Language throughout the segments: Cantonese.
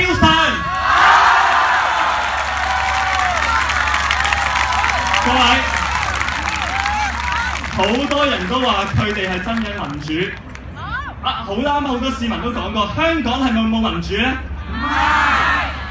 Houston。各位，好多人都話佢哋係真嘅民主。好啱，好多市民都講過，香港係咪冇民主呢？唔係。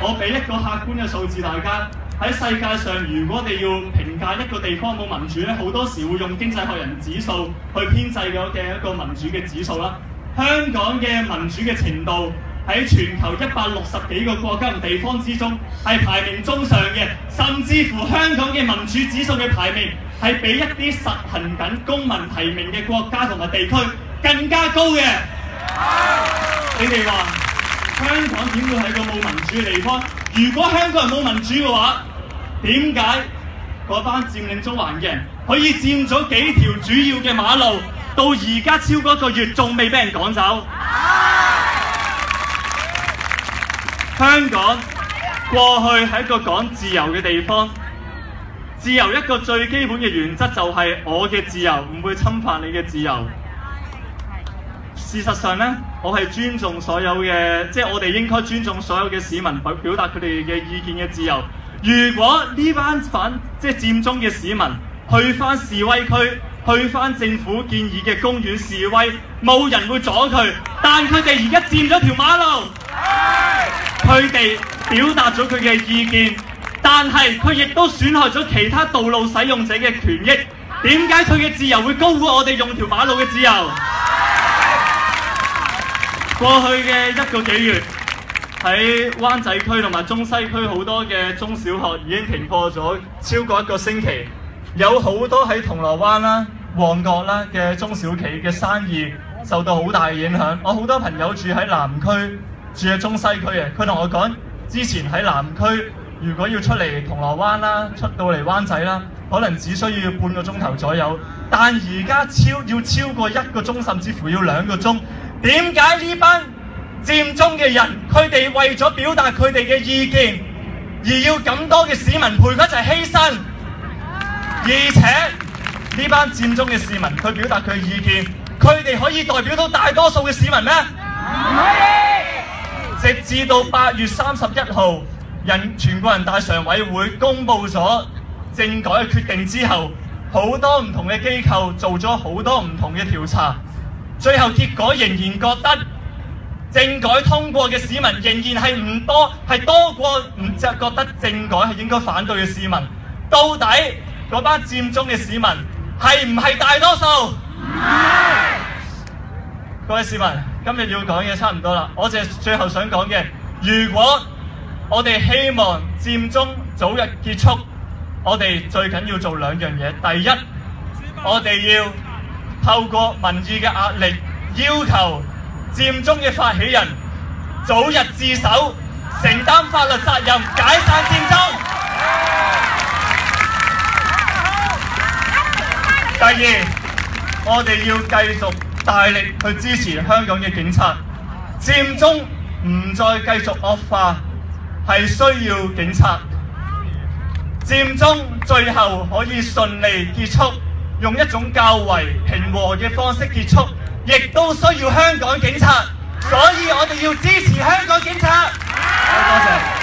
我俾一個客觀嘅數字大家。喺世界上，如果我哋要評價一個地方冇民主咧，好多時會用經濟學人指數去編製嘅一個民主嘅指數啦。香港嘅民主嘅程度喺全球160幾個國家同地方之中係排名中上嘅，甚至乎香港嘅民主指數嘅排名係比一啲實行緊公民提名嘅國家同埋地區更加高嘅。你哋話香港點會係個冇民主嘅地方？如果香港人冇民主嘅話，點解嗰班佔領中環嘅人可以佔咗幾條主要嘅馬路，到而家超過1個月仲未俾人趕走？香港過去係一個講自由嘅地方，自由一個最基本嘅原則就係我嘅自由唔會侵犯你嘅自由。事實上呢，我係尊重所有嘅，即係我哋應該尊重所有嘅市民表達佢哋嘅意見嘅自由。如果呢班即係佔中嘅市民去返示威區，去返政府建議嘅公園示威，冇人會阻佢。但佢哋而家佔咗條馬路，佢哋表達咗佢嘅意見，但係佢亦都損害咗其他道路使用者嘅權益。點解佢嘅自由會高過我哋用條馬路嘅自由？過去嘅1個幾月，喺灣仔區同埋中西區好多嘅中小學已經停課咗超過1個星期，有好多喺銅鑼灣啦、旺角啦嘅中小企嘅生意受到好大嘅影響。我好多朋友住喺南區、住喺中西區嘅，佢同我講，之前喺南區如果要出嚟銅鑼灣啦、出到嚟灣仔啦，可能只需要半個鐘頭左右，但而家要超過1個鐘，甚至乎要2個鐘。點解呢班佔中嘅人，佢哋為咗表達佢哋嘅意見，而要咁多嘅市民陪佢一齊犧牲？而且呢班佔中嘅市民，佢表達佢嘅意見，佢哋可以代表到大多數嘅市民咩？唔可以。直至到8月31號，全國人大常委會公布咗政改嘅決定之後，好多唔同嘅機構做咗好多唔同嘅調查。最後結果仍然覺得政改通過嘅市民仍然係唔多，係多過覺得政改係應該反對嘅市民。到底嗰班佔中嘅市民係唔係大多數？唔係。各位市民，今日要講嘅差唔多啦，我淨係最後想講嘅，如果我哋希望佔中早日結束，我哋最緊要做2樣嘢。第一，我哋要透過民意嘅壓力，要求佔中嘅發起人早日自首，承擔法律責任，解散佔中。第二，我哋要繼續大力去支持香港嘅警察，佔中唔再繼續惡化，係需要警察。佔中最後可以順利結束，用一種較為平和嘅方式結束，亦都需要香港警察，所以我哋要支持香港警察。多謝。